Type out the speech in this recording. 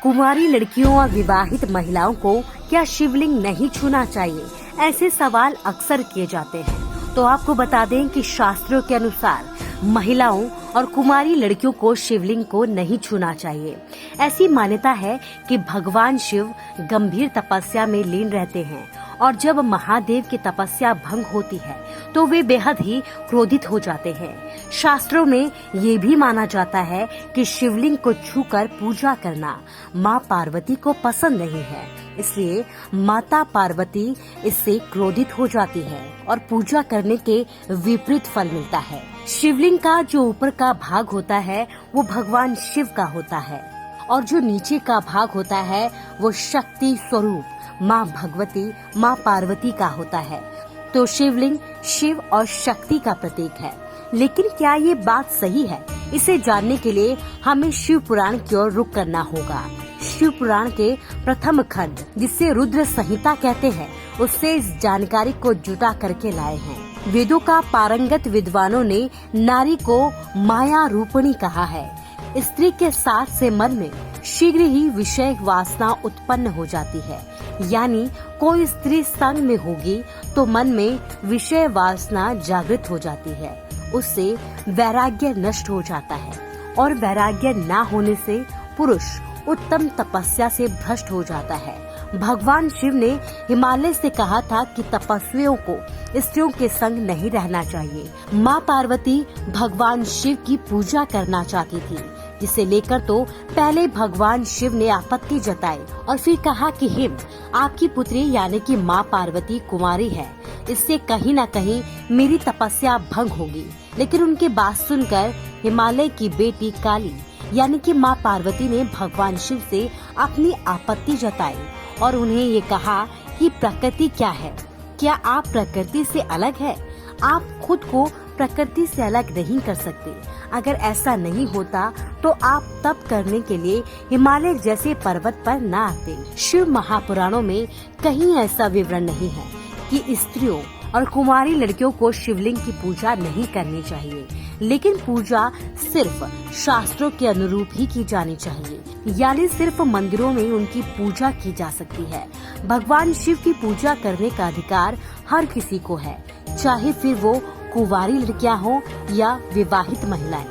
कुंवारी लड़कियों और विवाहित महिलाओं को क्या शिवलिंग नहीं छूना चाहिए? ऐसे सवाल अक्सर किए जाते हैं। तो आपको बता दें कि शास्त्रों के अनुसार महिलाओं और कुंवारी लड़कियों को शिवलिंग को नहीं छूना चाहिए। ऐसी मान्यता है कि भगवान शिव गंभीर तपस्या में लीन रहते हैं और जब महादेव की तपस्या भंग होती है तो वे बेहद ही क्रोधित हो जाते हैं। शास्त्रों में ये भी माना जाता है कि शिवलिंग को छूकर पूजा करना माँ पार्वती को पसंद नहीं है, इसलिए माता पार्वती इससे क्रोधित हो जाती है और पूजा करने के विपरीत फल मिलता है। शिवलिंग का जो ऊपर का भाग होता है वो भगवान शिव का होता है और जो नीचे का भाग होता है वो शक्ति स्वरूप माँ भगवती माँ पार्वती का होता है। तो शिवलिंग शिव और शक्ति का प्रतीक है। लेकिन क्या ये बात सही है? इसे जानने के लिए हमें शिव पुराण की ओर रुख करना होगा। शिव पुराण के प्रथम खंड, जिसे रुद्र संहिता कहते हैं, उससे इस जानकारी को जुटा करके लाए हैं। वेदों का पारंगत विद्वानों ने नारी को माया रूपणी कहा है। स्त्री के साथ से मन में शीघ्र ही विषय वासना उत्पन्न हो जाती है, यानी कोई स्त्री संग में होगी तो मन में विषय वासना जागृत हो जाती है, उससे वैराग्य नष्ट हो जाता है और वैराग्य न होने से पुरुष उत्तम तपस्या से भ्रष्ट हो जाता है। भगवान शिव ने हिमालय से कहा था कि तपस्वियों को स्त्रियों के संग नहीं रहना चाहिए। माँ पार्वती भगवान शिव की पूजा करना चाहती थी, जिसे लेकर तो पहले भगवान शिव ने आपत्ति जताई और फिर कहा कि हिम, आपकी पुत्री यानी कि माँ पार्वती कुंवारी है, इससे कहीं न कहीं मेरी तपस्या भंग होगी। लेकिन उनकी बात सुनकर हिमालय की बेटी काली यानी कि माँ पार्वती ने भगवान शिव से अपनी आपत्ति जताई और उन्हें ये कहा कि प्रकृति क्या है? क्या आप प्रकृति से अलग है? आप खुद को प्रकृति से अलग नहीं कर सकते। अगर ऐसा नहीं होता तो आप तप करने के लिए हिमालय जैसे पर्वत पर न आते। शिव महापुराणों में कहीं ऐसा विवरण नहीं है कि स्त्रियों और कुंवारी लड़कियों को शिवलिंग की पूजा नहीं करनी चाहिए, लेकिन पूजा सिर्फ शास्त्रों के अनुरूप ही की जानी चाहिए, यानी सिर्फ मंदिरों में उनकी पूजा की जा सकती है। भगवान शिव की पूजा करने का अधिकार हर किसी को है, चाहे फिर वो कुंवारी लड़कियां हो या विवाहित महिलाएं।